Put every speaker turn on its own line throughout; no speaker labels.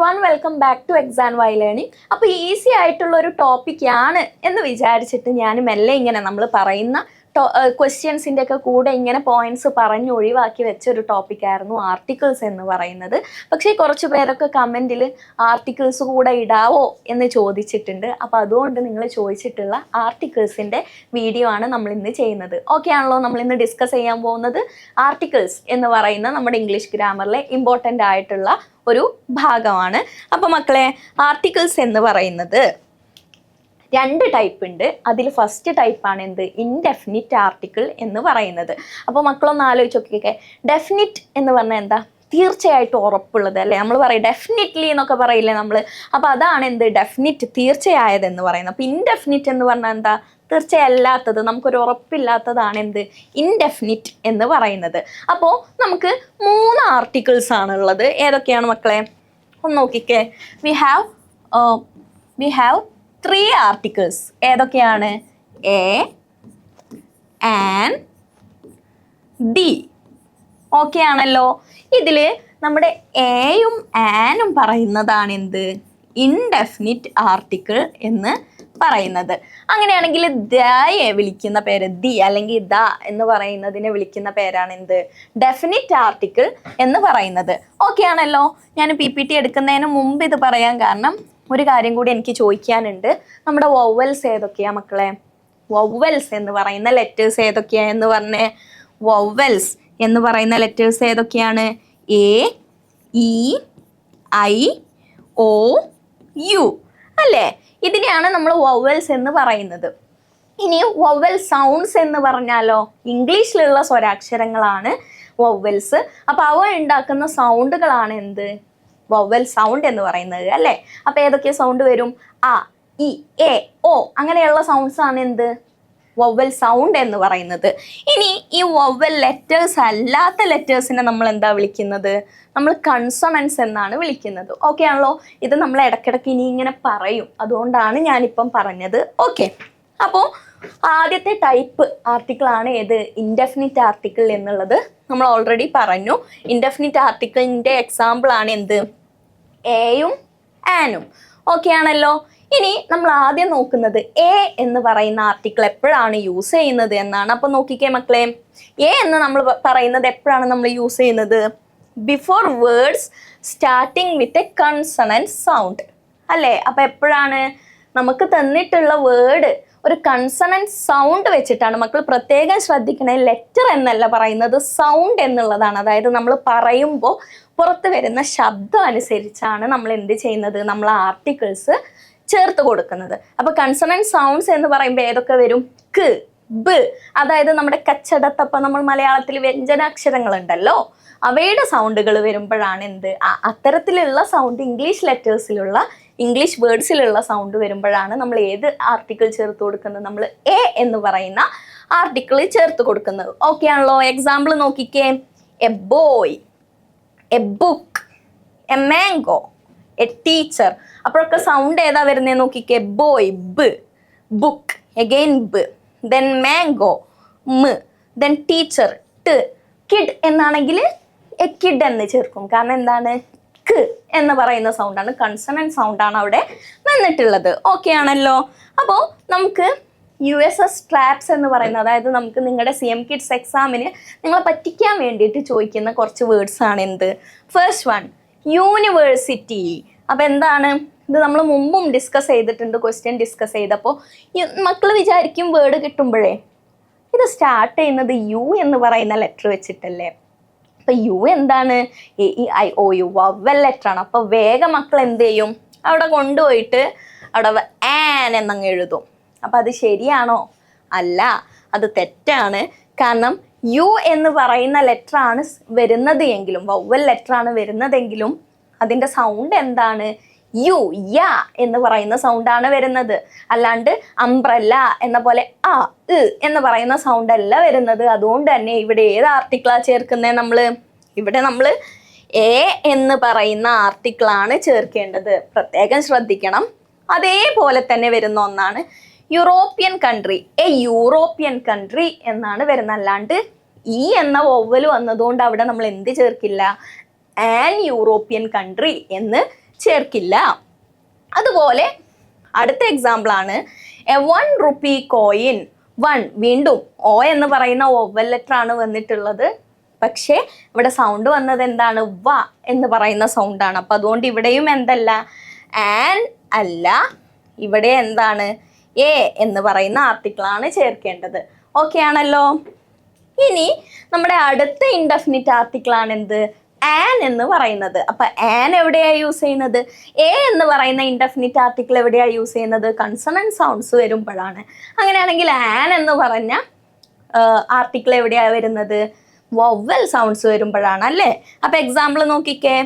everyone, welcome back to XandY Learning. അപ്പോൾ easy ആയിട്ടുള്ള ഒരു ടോപ്പിക് ആണ് എന്ന് വിചാരിച്ചിട്ട് ഞാൻ മെല്ലെ ഇങ്ങനെ നമ്മൾ പറയുന്ന ക്വസ്റ്റ്യൻസിൻ്റെ ഒക്കെ കൂടെ ഇങ്ങനെ പോയിന്റ്സ് പറഞ്ഞ് ഒഴിവാക്കി വെച്ച ഒരു ടോപ്പിക് ആയിരുന്നു ആർട്ടിക്കിൾസ് എന്ന് പറയുന്നത്. പക്ഷേ കുറച്ച് പേരൊക്കെ കമൻറ്റിൽ ആർട്ടിക്കിൾസ് കൂടെ ഇടാവോ എന്ന് ചോദിച്ചിട്ടുണ്ട്. അപ്പോൾ അതുകൊണ്ട് നിങ്ങൾ ചോദിച്ചിട്ടുള്ള ആർട്ടിക്കിൾസിൻ്റെ വീഡിയോ ആണ് നമ്മൾ ഇന്ന് ചെയ്യുന്നത്. ഓക്കെ ആണല്ലോ? നമ്മൾ ഇന്ന് ഡിസ്കസ് ചെയ്യാൻ പോകുന്നത് ആർട്ടിക്കിൾസ് എന്ന് പറയുന്ന നമ്മുടെ ഇംഗ്ലീഷ് ഗ്രാമറിലെ ഇമ്പോർട്ടൻ്റ് ആയിട്ടുള്ള ഒരു ഭാഗമാണ്. അപ്പോൾ മക്കളെ, ആർട്ടിക്കിൾസ് എന്ന് പറയുന്നത് രണ്ട് ടൈപ്പ് ഉണ്ട്. അതിൽ ഫസ്റ്റ് ടൈപ്പാണ് എന്ത്? ഇൻഡെഫിനിറ്റ് ആർട്ടിക്കിൾ എന്ന് പറയുന്നത്. അപ്പോൾ മക്കളൊന്ന് ആലോചിച്ച് നോക്കിയൊക്കെ, ഡെഫിനിറ്റ് എന്ന് പറഞ്ഞാൽ എന്താ? തീർച്ചയായിട്ടും ഉറപ്പുള്ളത് അല്ലേ? നമ്മൾ പറയും ഡെഫിനിറ്റ്ലി എന്നൊക്കെ പറയില്ലേ നമ്മൾ. അപ്പോൾ അതാണ് എന്ത്? ഡെഫിനിറ്റ്, തീർച്ചയായതെന്ന് പറയുന്നത്. അപ്പോൾ ഇൻഡെഫിനിറ്റ് എന്ന് പറഞ്ഞാൽ എന്താ? തീർച്ചയല്ലാത്തത്, നമുക്കൊരു ഉറപ്പില്ലാത്തതാണ് എന്ത്? ഇൻഡെഫിനിറ്റ് എന്ന് പറയുന്നത്. അപ്പോൾ നമുക്ക് 3 ആർട്ടിക്കിൾസ് ആണുള്ളത്. ഏതൊക്കെയാണ് മക്കളെ? ഒന്ന് നോക്കിക്കേ. We have 3 articles. ഏതൊക്കെയാണ്? A and the. ഓക്കെ ആണല്ലോ? ഇതിൽ നമ്മുടെ എയും ആനും പറയുന്നതാണ് എന്ത്? ഇൻഡെഫിനിറ്റ് ആർട്ടിക്കിൾ എന്ന് പറയുന്നത്. അങ്ങനെയാണെങ്കിൽ ദയെ വിളിക്കുന്ന പേര്, ദി അല്ലെങ്കിൽ ദ എന്ന് പറയുന്നതിനെ വിളിക്കുന്ന പേരാണ് എന്ത്? ഡെഫിനിറ്റ് ആർട്ടിക്കിൾ എന്ന് പറയുന്നത്. ഓക്കെ ആണല്ലോ? ഞാൻ PPT എടുക്കുന്നതിന് മുമ്പ് ഇത് പറയാൻ കാരണം ഒരു കാര്യം കൂടി എനിക്ക് ചോദിക്കാനുണ്ട്. നമ്മുടെ വൊവൽസ് ഏതൊക്കെയാ മക്കളെ? വൊവൽസ് എന്ന് പറയുന്ന ലെറ്റേഴ്സ് ഏതൊക്കെയാ എന്ന് പറഞ്ഞേ? വൊവൽസ് എന്ന് പറയുന്ന ലെറ്റേഴ്സ് ഏതൊക്കെയാണ്? A, E, I, O, U അല്ലേ? ഇതിനെയാണ് നമ്മൾ വൊവൽസ് എന്ന് പറയുന്നത്. ഇനി വൊവൽ സൗണ്ട്സ് എന്ന് പറഞ്ഞാലോ? ഇംഗ്ലീഷിലുള്ള സ്വരാക്ഷരങ്ങളാണ് വൊവൽസ്. അപ്പോൾ അവ ഉണ്ടാക്കുന്ന സൗണ്ടുകളാണ് എന്ത്? വൊവൽ സൗണ്ട് എന്ന് പറയുന്നത് അല്ലേ? അപ്പോൾ ഏതൊക്കെ സൗണ്ട് വരും? അ, ഇ, എ, ഓ അങ്ങനെയുള്ള സൗണ്ട്സ് ആണ് എന്ത്? വൊവൽ സൗണ്ട് എന്ന് പറയുന്നത്. ഇനി ഈ വൊവൽ ലെറ്റേഴ്സ് അല്ലാത്ത ലെറ്റേഴ്സിനെ നമ്മൾ എന്താ വിളിക്കുന്നത്? നമ്മൾ കൺസണൻസ് എന്നാണ് വിളിക്കുന്നത്. ഓക്കെ ആണല്ലോ? ഇത് നമ്മൾ ഇടയ്ക്കിടയ്ക്ക് ഇനി ഇങ്ങനെ പറയും, അതുകൊണ്ടാണ് ഞാനിപ്പം പറഞ്ഞത്. ഓക്കെ, അപ്പോൾ ആദ്യത്തെ ടൈപ്പ് ആർട്ടിക്കിൾ ആണ് ഏത്? ഇൻഡെഫിനിറ്റ് ആർട്ടിക്കിൾ എന്നുള്ളത് നമ്മൾ ഓൾറെഡി പറഞ്ഞു. ഇൻഡെഫിനിറ്റ് ആർട്ടിക്കിളിൻ്റെ എക്സാമ്പിൾ ആണ് എന്ത്? എയും ആനും. ഓക്കെ ആണല്ലോ? ഇനി നമ്മൾ ആദ്യം നോക്കുന്നത് എ എന്ന് പറയുന്ന ആർട്ടിക്കിൾ എപ്പോഴാണ് യൂസ് ചെയ്യുന്നത് എന്നാണ്. അപ്പോൾ നോക്കിക്കേ മക്കളെ, എ എന്ന് നമ്മൾ പറയുന്നത് എപ്പോഴാണ് നമ്മൾ യൂസ് ചെയ്യുന്നത്? Before words starting with a consonant sound അല്ലേ? അപ്പോൾ എപ്പോഴാണ് നമുക്ക് തന്നിട്ടുള്ള വേർഡ് ഒരു കൺസണന്റ് സൗണ്ട് വെച്ചിട്ടാണ്. മക്കൾ പ്രത്യേകം ശ്രദ്ധിക്കണേ, ലെറ്റർ എന്നല്ല പറയുന്നത്, സൗണ്ട് എന്നുള്ളതാണ്. അതായത് നമ്മൾ പറയുമ്പോൾ പുറത്ത് വരുന്ന ശബ്ദം അനുസരിച്ചാണ് നമ്മൾ എന്ത് ചെയ്യുന്നത്? നമ്മൾ ആർട്ടിക്കിൾസ് ചേർത്ത് കൊടുക്കുന്നത്. അപ്പോൾ കൺസണന്റ് സൗണ്ട്സ് എന്ന് പറയുമ്പോൾ ഏതൊക്കെ വരും? ക്ക്, ബ്, അതായത് നമ്മുടെ കച്ചടത്തപ്പം നമ്മൾ മലയാളത്തിൽ വ്യഞ്ജനാക്ഷരങ്ങളുണ്ടല്ലോ, അവയുടെ സൗണ്ടുകൾ വരുമ്പോഴാണ് എന്ത്? അത്തരത്തിലുള്ള സൗണ്ട് ഇംഗ്ലീഷ് ലെറ്റേഴ്സിലുള്ള, ഇംഗ്ലീഷ് വേർഡ്സിലുള്ള സൗണ്ട് വരുമ്പോഴാണ് നമ്മൾ ഏത് ആർട്ടിക്കിൾ ചേർത്ത് കൊടുക്കുന്നത്? നമ്മൾ എ എന്ന് പറയുന്ന ആർട്ടിക്കിൾ ചേർത്ത് കൊടുക്കുന്നത്. ഓക്കെ ആണല്ലോ? എക്സാമ്പിൾ നോക്കിക്കേ. A boy, A book, A mango, A teacher. അപ്പോഴൊക്കെ സൗണ്ട് ഏതാ വരുന്നത് നോക്കിക്കേ. ബോയ് ബ്, ബുക്ക് അഗെയിൻ ബ്, ദെൻ മാംഗോ മ്, ദെൻ ടീച്ചർ ട്, കിഡ് എന്നാണെങ്കിൽ എ കിഡ് എന്ന് ചേർക്കും. കാരണം എന്താണ്? ക്ക് എന്ന് പറയുന്ന സൗണ്ടാണ്, കൺസണന്റ് സൗണ്ടാണ് അവിടെ വന്നിട്ടുള്ളത്. ഓക്കെ ആണല്ലോ? അപ്പോൾ നമുക്ക് USS ട്രാപ്സ് എന്ന് പറയുന്നത്, അതായത് നമുക്ക് നിങ്ങളുടെ CM കിഡ്സ് എക്സാമിന് നിങ്ങളെ പറ്റിക്കാൻ വേണ്ടിയിട്ട് ചോദിക്കുന്ന കുറച്ച് വേർഡ്സ് ആണ് എന്ത്? First one, university. അപ്പോൾ എന്താണ് ഇത്? നമ്മൾ മുമ്പും ഡിസ്കസ് ചെയ്തിട്ടുണ്ട്, ക്വസ്റ്റ്യൻ ഡിസ്കസ് ചെയ്തപ്പോൾ. മക്കൾ വിചാരിക്കും വേർഡ് കിട്ടുമ്പോഴേ ഇത് സ്റ്റാർട്ട് ചെയ്യുന്നത് യു എന്ന് പറയുന്ന ലെറ്റർ വെച്ചിട്ടല്ലേ? അപ്പോൾ യു എന്താണ്? AEIOU വവൽ ലെറ്റർ ആണ്. അപ്പോൾ വേഗം മക്കൾ എന്ത് ചെയ്യും? അവിടെ കൊണ്ടുപോയിട്ട് അവിടെ ആൻ എന്നങ്ങ് എഴുതും. അപ്പം അത് ശരിയാണോ? അല്ല, അത് തെറ്റാണ്. കാരണം യു എന്ന് പറയുന്ന ലെറ്റർ ആണ് വരുന്നത് എങ്കിലും, വവൽ ലെറ്റർ ആണ് വരുന്നതെങ്കിലും അതിൻ്റെ സൗണ്ട് എന്താണ്? യു, യ എന്ന് പറയുന്ന സൗണ്ടാണ് വരുന്നത്. അല്ലാണ്ട് അംബ്രല്ല എന്ന പോലെ അ, എന്ന് പറയുന്ന സൗണ്ട് അല്ല വരുന്നത്. അതുകൊണ്ട് തന്നെ ഇവിടെ ഏത് ആർട്ടിക്കിളാണ് ചേർക്കുന്നത്? ഇവിടെ നമ്മൾ എ എന്ന് പറയുന്ന ആർട്ടിക്കിളാണ് ചേർക്കേണ്ടത്. പ്രത്യേകം ശ്രദ്ധിക്കണം. അതേപോലെ തന്നെ വരുന്ന ഒന്നാണ് European country. A European country എന്നാണ് വരുന്നത്. അല്ലാണ്ട് ഈ എന്ന വൊവൽ വന്നതുകൊണ്ട് അവിടെ നമ്മൾ എന്ത് ചേർക്കില്ല? ആൻ യൂറോപ്യൻ കൺട്രി എന്ന് ചേർക്കില്ല. അതുപോലെ അടുത്ത എക്സാമ്പിൾ ആണ് എ 1 rupee കോയിൻ. 1 വീണ്ടും ഓ എന്ന് പറയുന്ന വവൽ ലെറ്റർ ആണ് വന്നിട്ടുള്ളത്. പക്ഷേ ഇവിടെ സൗണ്ട് വന്നത് എന്താണ്? വ എന്ന് പറയുന്ന സൗണ്ട് ആണ്. അപ്പൊ അതുകൊണ്ട് ഇവിടെയും എന്തല്ല? ആൻ അല്ല, ഇവിടെ എന്താണ്? എ എന്ന് പറയുന്ന ആർട്ടിക്കിൾ ആണ് ചേർക്കേണ്ടത്. ഓക്കെ ആണല്ലോ. ഇനി നമ്മുടെ അടുത്ത ഇൻഡെഫിനിറ്റ് ആർട്ടിക്കിൾ ആണ് എന്ത്? ആൻ എന്ന് പറയുന്നത്. അപ്പൊ ആൻ എവിടെയാ യൂസ് ചെയ്യുന്നത്? എ എന്ന് പറയുന്ന ഇൻഡെഫിനിറ്റ് ആർട്ടിക്കിൾ എവിടെയാ യൂസ് ചെയ്യുന്നത്? കൺസണന്റ് സൗണ്ട്സ് വരുമ്പോഴാണ്. അങ്ങനെയാണെങ്കിൽ ആൻ എന്ന് പറഞ്ഞ ആർട്ടിക്കിൾ എവിടെയാ വരുന്നത്? വവൽ സൗണ്ട്സ് വരുമ്പോഴാണ് അല്ലേ? അപ്പൊ എക്സാമ്പിൾ നോക്കിക്കേ.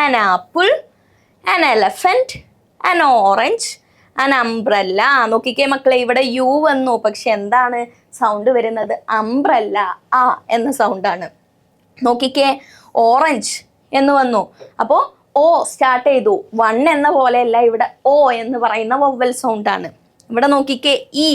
An apple, an elephant, an orange, an umbrella. നോക്കിക്കേ മക്കളെ, ഇവിടെ യു വന്നു, പക്ഷെ എന്താണ് സൗണ്ട് വരുന്നത്? അംബ്രല്ല, ആ എന്ന സൗണ്ടാണ്. നോക്കിക്കേ, ഓറഞ്ച് എന്ന് വന്നു, അപ്പോൾ ഓ സ്റ്റാർട്ട് ചെയ്തു. 1 എന്ന പോലെയല്ല, ഇവിടെ ഓ എന്ന് പറയുന്ന വവൽ സൗണ്ട് ആണ്. ഇവിടെ നോക്കിക്കേ, ഇ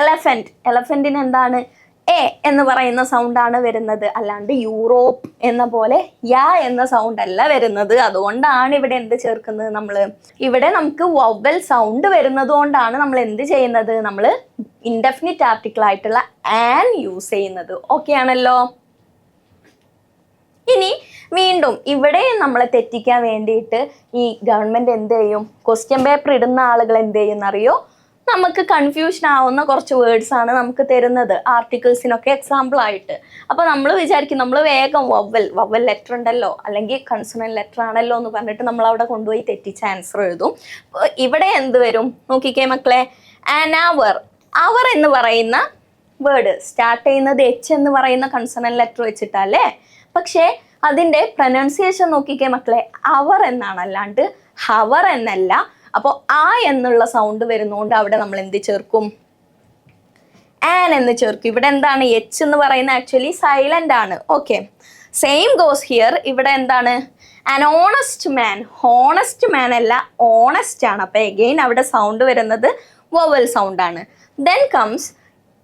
എലഫന്റ്, എലഫന്റിന് എന്താണ്? എ എന്ന് പറയുന്ന സൗണ്ട് ആണ് വരുന്നത്, അല്ലാണ്ട് യൂറോപ്പ് എന്ന പോലെ യാ എന്ന സൗണ്ട് അല്ല വരുന്നത്. അതുകൊണ്ടാണ് ഇവിടെ എന്ത് ചേർക്കുന്നത്? ഇവിടെ നമുക്ക് വവൽ സൗണ്ട് വരുന്നത് കൊണ്ടാണ് നമ്മൾ എന്ത് ചെയ്യുന്നത്? നമ്മൾ ഇൻഡെഫിനിറ്റ് ആർട്ടിക്കിൾ ആയിട്ടുള്ള ആൻ യൂസ് ചെയ്യുന്നത്. ഓക്കെ ആണല്ലോ. ഇനി വീണ്ടും ഇവിടെ നമ്മളെ തെറ്റിക്കാൻ വേണ്ടിയിട്ട് ഈ ഗവൺമെന്റ് എന്ത് ചെയ്യും? ക്വസ്റ്റ്യൻ പേപ്പർ ഇടുന്ന ആളുകൾ എന്ത് ചെയ്യുന്നറിയോ? നമുക്ക് കൺഫ്യൂഷൻ ആവുന്ന കുറച്ച് വേർഡ്സ് ആണ് നമുക്ക് തരുന്നത് ആർട്ടിക്കിൾസിനൊക്കെ എക്സാമ്പിൾ ആയിട്ട്. അപ്പൊ നമ്മൾ വിചാരിക്കും നമ്മൾ വേഗം വവൽ ലെറ്റർ ഉണ്ടല്ലോ, അല്ലെങ്കിൽ കൺസണന്റ് ലെറ്റർ ആണല്ലോ എന്ന് പറഞ്ഞിട്ട് നമ്മൾ അവിടെ കൊണ്ടുപോയി തെറ്റിച്ച് ആൻസർ എഴുതും. ഇവിടെ എന്ത് വരും? നോക്കിക്കേ മക്കളെ, ആൻ അവർ. അവർ എന്ന് പറയുന്ന വേർഡ് സ്റ്റാർട്ട് ചെയ്യുന്നത് എച്ച് എന്ന് പറയുന്ന കൺസണന്റ് ലെറ്റർ വെച്ചിട്ടല്ലേ? പക്ഷേ അതിന്റെ പ്രൊനൗൺസിയേഷൻ നോക്കിക്കേ മക്കളെ, അവർ എന്നാണ്, അല്ലാണ്ട് ഹവർ എന്നല്ല. അപ്പോൾ ആ എന്നുള്ള സൗണ്ട് വരുന്നതുകൊണ്ട് അവിടെ നമ്മൾ എന്ത് ചേർക്കും? ആൻ എന്ന് ചേർക്കും. ഇവിടെ എന്താണ്? എച്ച് എന്ന് പറയുന്ന ആക്ച്വലി സൈലന്റ് ആണ്. Okay, same goes here. ഇവിടെ എന്താണ്? An honest man. ഹോണസ്റ്റ് മാൻ അല്ല, ഓണസ്റ്റ് ആണ്. അപ്പൊ എഗെയിൻ അവിടെ സൗണ്ട് വരുന്നത് വവൽ സൗണ്ട് ആണ്. Then comes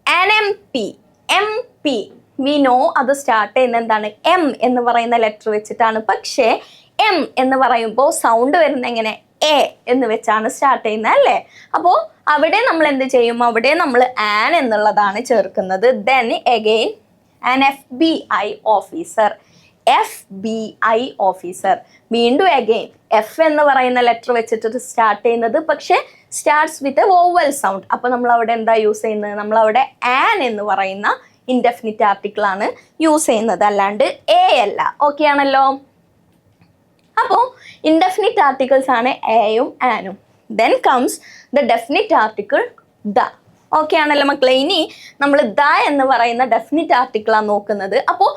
an M P. M P we know അത് സ്റ്റാർട്ട് ചെയ്യുന്നത് എന്താണ്? എം എന്ന് പറയുന്ന ലെറ്റർ വെച്ചിട്ടാണ്. പക്ഷേ എം എന്ന് പറയുമ്പോൾ സൗണ്ട് വരുന്ന എങ്ങനെ? എ എന്ന് വെച്ചാണ് സ്റ്റാർട്ട് ചെയ്യുന്നത് അല്ലേ? അപ്പോൾ അവിടെ നമ്മൾ എന്ത് ചെയ്യും? അവിടെ നമ്മൾ ആൻ എന്നുള്ളതാണ് ചേർക്കുന്നത്. Then again an FBI officer. FBI officer. വീണ്ടും എഗെയിൻ എഫ് എന്ന് പറയുന്ന ലെറ്റർ വെച്ചിട്ട് സ്റ്റാർട്ട് ചെയ്യുന്നത്, പക്ഷെ starts with a vowel sound. അപ്പൊ നമ്മൾ അവിടെ എന്താ യൂസ് ചെയ്യുന്നത്? നമ്മൾ അവിടെ ആൻ എന്ന് പറയുന്ന ഇൻഡെഫിനിറ്റ് ആർട്ടിക്കിൾ ആണ് യൂസ് ചെയ്യുന്നത്, അല്ലാണ്ട് എ അല്ല. ഓക്കെ ആണല്ലോ. അപ്പോൾ ഇൻഡെഫിനിറ്റ് ആർട്ടിക്കിൾസ് ആണ് എയും ആനും. Then comes the definite article the. Okay ആണല്ലോ മക്കളെ. ഇനി നമ്മൾ ദ എന്ന് പറയുന്ന ഡെഫിനിറ്റ് ആർട്ടിക്കിൾ ആണ് നോക്കുന്നത്. അപ്പോൾ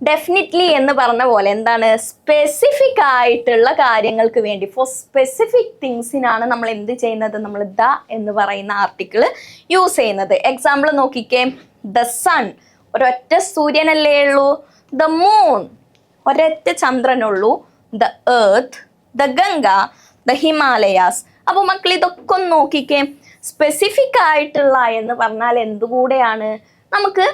ഡെഫിനിറ്റ്ലി എന്ന് പറഞ്ഞ പോലെ എന്താണ്? സ്പെസിഫിക് ആയിട്ടുള്ള കാര്യങ്ങൾക്ക് വേണ്ടി, ഫോർ സ്പെസിഫിക് തിങ്സിനാണ് നമ്മൾ എന്ത് ചെയ്യുന്നത്? നമ്മൾ ദ എന്ന് പറയുന്ന ആർട്ടിക്കിൾ യൂസ് ചെയ്യുന്നത്. എക്സാമ്പിൾ നോക്കിക്കേ. ദ സൺ, ഒരൊറ്റ സൂര്യനല്ലേ ഉള്ളൂ. ദ മൂൺ, ഒരൊറ്റ ചന്ദ്രനുള്ളൂ. The earth, the Ganga, the Himalayas. അപ്പോൾ മക്കൾ ഇതൊക്കെ ഒന്ന് നോക്കിക്കേ. സ്പെസിഫിക് ആയിട്ടുള്ള എന്ന് പറഞ്ഞാൽ എന്തുകൂടെയാണ്? നമുക്ക്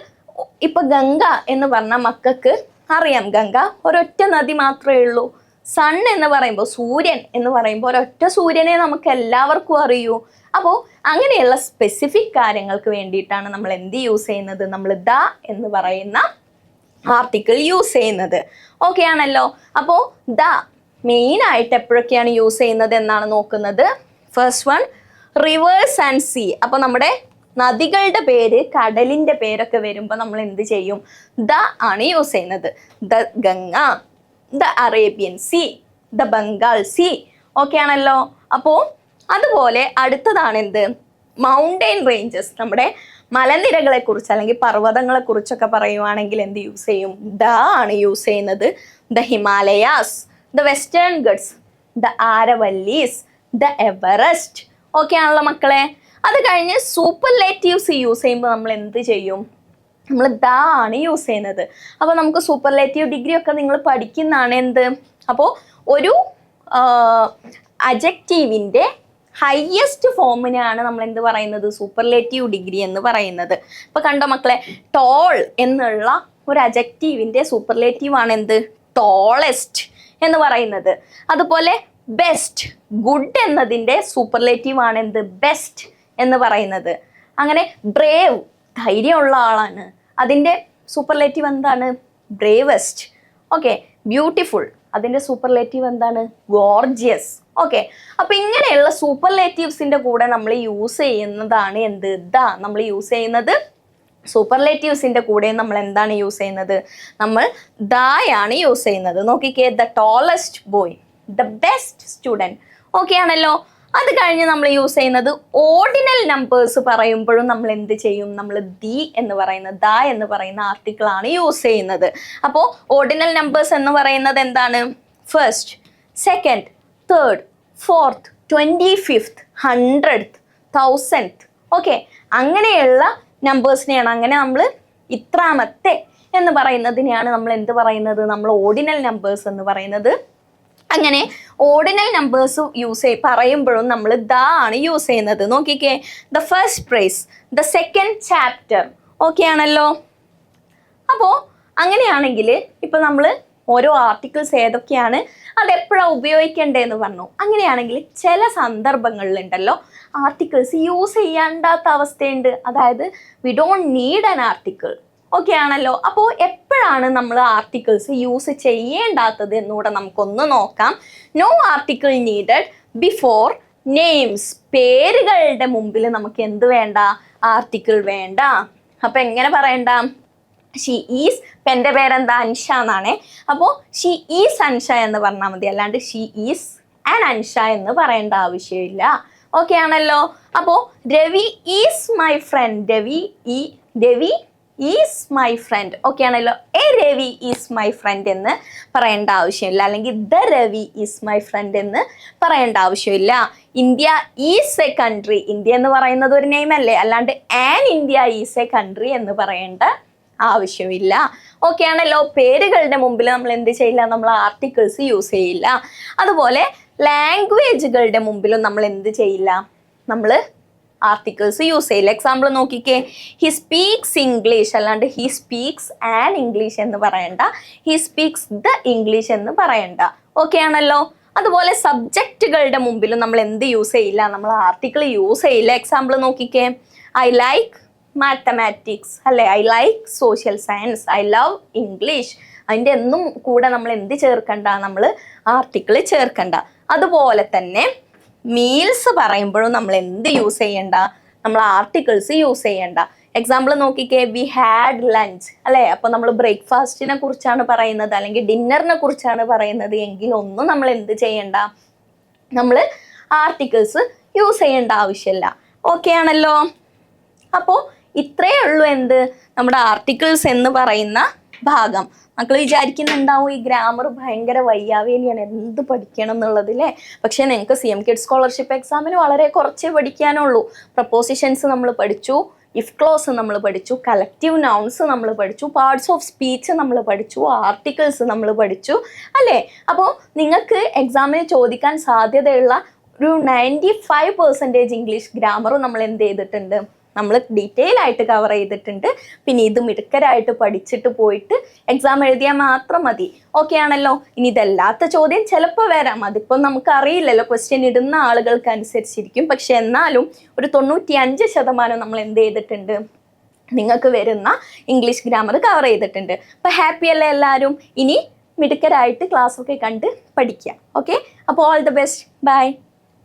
ഇപ്പൊ ഗംഗ എന്ന് പറഞ്ഞാൽ മക്കൾക്ക് അറിയാം, ഗംഗ ഒരൊറ്റ നദി മാത്രമേ ഉള്ളൂ. സൺ എന്ന് പറയുമ്പോൾ, സൂര്യൻ എന്ന് പറയുമ്പോൾ ഒരൊറ്റ സൂര്യനെ നമുക്ക് എല്ലാവർക്കും അറിയൂ. അപ്പോൾ അങ്ങനെയുള്ള സ്പെസിഫിക് കാര്യങ്ങൾക്ക് വേണ്ടിയിട്ടാണ് നമ്മൾ എന്ത് യൂസ് ചെയ്യുന്നത്? നമ്മൾ ദ എന്ന് പറയുന്ന ആർട്ടിക്കിൾ യൂസ് ചെയ്യുന്നത്. ഓക്കെ ആണല്ലോ. അപ്പോൾ ദ മെയിൻ ആയിട്ട് എപ്പോഴൊക്കെയാണ് യൂസ് ചെയ്യുന്നത് എന്നാണ് നോക്കുന്നത്. First one, rivers and sea. അപ്പൊ നമ്മുടെ നദികളുടെ പേര്, കടലിന്റെ പേരൊക്കെ വരുമ്പോൾ നമ്മൾ എന്ത് ചെയ്യും? ദ ആണ് യൂസ് ചെയ്യുന്നത്. The Ganga, the Arabian sea, the Bengal sea. Okay ആണല്ലോ. അപ്പോൾ അതുപോലെ അടുത്തതാണ് എന്ത്? Mountain ranges. നമ്മുടെ മലനിരകളെ കുറിച്ച് അല്ലെങ്കിൽ പർവ്വതങ്ങളെ കുറിച്ചൊക്കെ പറയുവാണെങ്കിൽ എന്ത് യൂസ് ചെയ്യും? ദ ആണ് യൂസ് ചെയ്യുന്നത്. The Himalayas, the Western Ghats, the Aravallis, the Everest. Okay ആണല്ലോ മക്കളെ. അത് കഴിഞ്ഞ് സൂപ്പർലേറ്റീവ്സ് യൂസ് ചെയ്യുമ്പോൾ നമ്മൾ എന്ത് ചെയ്യും? നമ്മൾ ദ ആണ് യൂസ് ചെയ്യുന്നത്. അപ്പോൾ നമുക്ക് സൂപ്പർലേറ്റീവ് ഡിഗ്രി ഒക്കെ നിങ്ങൾ പഠിക്കുന്നതാണ് എന്ത്? അപ്പോൾ ഒരു അഡ്ജക്റ്റീവിൻ്റെ ഹയസ്റ്റ് ഫോമിനെയാണ് നമ്മൾ എന്ത് പറയുന്നത്? സൂപ്പർലേറ്റീവ് ഡിഗ്രി എന്ന് പറയുന്നത്. ഇപ്പൊ കണ്ടോ മക്കളെ, ടോൾ എന്നുള്ള ഒരു അഡ്ജക്റ്റീവിന്റെ സൂപ്പർലേറ്റീവ് ആണ് എന്ത്? ടോളസ്റ്റ് എന്ന് പറയുന്നത്. അതുപോലെ ബെസ്റ്റ്, ഗുഡ് എന്നതിൻ്റെ സൂപ്പർലേറ്റീവ് ആണ് എന്ത്? ബെസ്റ്റ് എന്ന് പറയുന്നത്. അങ്ങനെ ബ്രേവ്, ധൈര്യമുള്ള ആളാണ്, അതിൻ്റെ സൂപ്പർലേറ്റീവ് എന്താണ്? ബ്രേവസ്റ്റ്. ഓക്കെ, ബ്യൂട്ടിഫുൾ, അതിൻ്റെ സൂപ്പർലേറ്റീവ് എന്താണ്? ഗോർജിയസ്. ഓക്കെ, അപ്പൊ ഇങ്ങനെയുള്ള സൂപ്പർലേറ്റീവ്സിന്റെ കൂടെ നമ്മൾ യൂസ് ചെയ്യുന്നതാണ് എന്ത്? നമ്മൾ യൂസ് ചെയ്യുന്നത് സൂപ്പർലേറ്റീവ്സിന്റെ കൂടെ നമ്മൾ എന്താണ് യൂസ് ചെയ്യുന്നത്? നമ്മൾ ദായാണ് യൂസ് ചെയ്യുന്നത്. നോക്കിക്കേ, the tallest boy, the best student. Okay ആണല്ലോ. അത് കഴിഞ്ഞ് നമ്മൾ യൂസ് ചെയ്യുന്നത് ഓർഡിനൽ നമ്പേഴ്സ് പറയുമ്പോഴും നമ്മൾ എന്ത് ചെയ്യും? നമ്മൾ ദി എന്ന് പറയുന്ന, ദ എന്ന് പറയുന്ന ആർട്ടിക്കിൾ ആണ് യൂസ് ചെയ്യുന്നത്. അപ്പോൾ ഓർഡിനൽ നമ്പേഴ്സ് എന്ന് പറയുന്നത് എന്താണ്? First, second, third, fourth, 25th, 100th, 1000th. Okay, അങ്ങനെയുള്ള നമ്പേഴ്സിനെയാണ്, അങ്ങനെ നമ്മൾ ഇത്രാമത്തെ എന്ന് പറയുന്നതിനെയാണ് നമ്മൾ എന്ത് പറയുന്നത്? നമ്മൾ ഓർഡിനൽ നമ്പേഴ്സ് എന്ന് പറയുന്നത്. അങ്ങനെ ഓർഡിനൽ നമ്പേഴ്സ് പറയുമ്പോഴും നമ്മൾ ദ ആണ് യൂസ് ചെയ്യുന്നത്. നോക്കിക്കേ, the first prize, the second chapter. Okay ആണല്ലോ. അപ്പോൾ അങ്ങനെയാണെങ്കിൽ ഇപ്പം നമ്മൾ ഓരോ ആർട്ടിക്കിൾസ് ഏതൊക്കെയാണ്, അതെപ്പോഴാണ് ഉപയോഗിക്കേണ്ടതെന്ന് പറഞ്ഞു. അങ്ങനെയാണെങ്കിൽ ചില സന്ദർഭങ്ങളിലുണ്ടല്ലോ ആർട്ടിക്കിൾസ് യൂസ് ചെയ്യാണ്ടാത്ത അവസ്ഥയുണ്ട്. അതായത് we don't need an article. Okay ആണല്ലോ. അപ്പോൾ എപ്പോഴാണ് നമ്മൾ ആർട്ടിക്കിൾസ് യൂസ് ചെയ്യേണ്ടാത്തത് എന്നുകൂടെ നമുക്കൊന്ന് നോക്കാം. No article needed before names. പേരുകളുടെ മുമ്പിൽ നമുക്ക് എന്ത് വേണ്ട? ആർട്ടിക്കിൾ വേണ്ട. അപ്പം എങ്ങനെ പറയണ്ട? ഷീ ഈസ്, ഇപ്പം എൻ്റെ പേരെന്താ? അൻഷ എന്നാണേ. അപ്പോൾ ഷീ ഈസ് അൻഷ എന്ന് പറഞ്ഞാൽ മതി, അല്ലാണ്ട് ഷീ ഈസ് ആൻ അൻഷ എന്ന് പറയേണ്ട ആവശ്യമില്ല. ഓക്കെ ആണല്ലോ. അപ്പോൾ Ravi is my friend. Ravi is my friend. Okay ആണല്ലോ. A Ravi is my friend എന്ന് പറയേണ്ട ആവശ്യമില്ല, അല്ലെങ്കിൽ the Ravi is my friend എന്ന് പറയേണ്ട ആവശ്യമില്ല. India is a country. India എന്ന് പറയുന്നത് ഒരു നെയിം അല്ലേ, അല്ലാണ്ട് an India is a country എന്ന് പറയേണ്ട ആവശ്യമില്ല. ഓക്കെ ആണല്ലോ. പേരുകളുടെ മുമ്പിൽ നമ്മൾ എന്ത് ചെയ്യില്ല? നമ്മൾ ആർട്ടിക്കിൾസ് യൂസ് ചെയ്യില്ല. അതുപോലെ ലാംഗ്വേജുകളുടെ മുമ്പിലും നമ്മൾ എന്ത് ചെയ്യില്ല? നമ്മൾ ആർട്ടിക്കിൾസ് യൂസ് ചെയ്യില്ല. എക്സാമ്പിൾ നോക്കിക്കേ, ഹി സ്പീക്സ് ഇംഗ്ലീഷ്, അല്ലാണ്ട് ഹി സ്പീക്സ് ആൻ ഇംഗ്ലീഷ് എന്ന് പറയണ്ട, ഹി സ്പീക്സ് ദ ഇംഗ്ലീഷ് എന്ന് പറയണ്ട. ഓക്കെ ആണല്ലോ. അതുപോലെ സബ്ജക്റ്റുകളുടെ മുമ്പിലും നമ്മൾ എന്ത് യൂസ് ചെയ്യില്ല? നമ്മൾ ആർട്ടിക്കിൾ യൂസ് ചെയ്യില്ല. എക്സാമ്പിൾ നോക്കിക്കേ, ഐ ലൈക്ക് മാത്തമാറ്റിക്സ്, അല്ലേ, I like social science, I love English. അതിൻ്റെ ഒന്നും കൂടെ നമ്മൾ എന്ത് ചേർക്കണ്ട? നമ്മൾ ആർട്ടിക്കിൾ ചേർക്കണ്ട. അതുപോലെ തന്നെ മീൽസ് പറയുമ്പോഴും നമ്മൾ എന്ത് യൂസ് ചെയ്യണ്ട? നമ്മൾ ആർട്ടിക്കിൾസ് യൂസ് ചെയ്യണ്ട. എക്സാമ്പിൾ നോക്കിക്കേ, വി ഹാഡ് ലഞ്ച്, അല്ലേ. അപ്പോൾ നമ്മൾ ബ്രേക്ക്ഫാസ്റ്റിനെ കുറിച്ചാണ് പറയുന്നത്, അല്ലെങ്കിൽ ഡിന്നറിനെ കുറിച്ചാണ് പറയുന്നത് എങ്കിൽ ഒന്നും നമ്മൾ എന്ത് ചെയ്യണ്ട? നമ്മൾ ആർട്ടിക്കിൾസ് യൂസ് ചെയ്യേണ്ട ആവശ്യമില്ല. ഓക്കെ ആണല്ലോ. അപ്പോൾ ഇത്രയേ ഉള്ളൂ എന്ത്? നമ്മുടെ ആർട്ടിക്കിൾസ് എന്ന് പറയുന്ന ഭാഗം. മക്കൾ വിചാരിക്കുന്നുണ്ടാവും ഈ ഗ്രാമർ ഭയങ്കര വയ്യാവേലിയാണ്, എന്ത് പഠിക്കണം എന്നുള്ളത് അല്ലേ. പക്ഷേ നിങ്ങൾക്ക് CM കിഡ് സ്കോളർഷിപ്പ് എക്സാമിന് വളരെ കുറച്ചേ പഠിക്കാനുള്ളൂ. പ്രപ്പോസിഷൻസ് നമ്മൾ പഠിച്ചു, ഇഫ് ക്ലോസ് നമ്മൾ പഠിച്ചു, കളക്റ്റീവ് നൗൺസ് നമ്മൾ പഠിച്ചു, പാർട്സ് ഓഫ് സ്പീച്ച് നമ്മൾ പഠിച്ചു, ആർട്ടിക്കിൾസ് നമ്മൾ പഠിച്ചു, അല്ലേ. അപ്പോൾ നിങ്ങൾക്ക് എക്സാമിന് ചോദിക്കാൻ സാധ്യതയുള്ള ഒരു 95% ഇംഗ്ലീഷ് ഗ്രാമറും നമ്മൾ എന്ത് ചെയ്തിട്ടുണ്ട്? നമ്മൾ ഡീറ്റെയിൽ ആയിട്ട് കവർ ചെയ്തിട്ടുണ്ട്. പിന്നെ ഇത് മിടുക്കരായിട്ട് പഠിച്ചിട്ട് പോയിട്ട് എക്സാം എഴുതിയാൽ മാത്രം മതി. ഓക്കെ ആണല്ലോ. ഇനി ഇതല്ലാത്ത ചോദ്യം ചിലപ്പോൾ വരാം, അതിപ്പോൾ നമുക്ക് അറിയില്ലല്ലോ, ക്വസ്റ്റ്യൻ ഇടുന്ന ആളുകൾക്ക് അനുസരിച്ചിരിക്കും. പക്ഷെ എന്നാലും ഒരു 95% നമ്മൾ എന്ത് ചെയ്തിട്ടുണ്ട്? നിങ്ങൾക്ക് വരുന്ന ഇംഗ്ലീഷ് ഗ്രാമർ കവർ ചെയ്തിട്ടുണ്ട്. അപ്പോൾ ഹാപ്പി അല്ലേ എല്ലാവരും? ഇനി മിടുക്കരായിട്ട് ക്ലാസ്സൊക്കെ കണ്ട് പഠിക്കുക. ഓക്കെ, അപ്പോൾ ഓൾ ദ ബെസ്റ്റ്, ബൈ.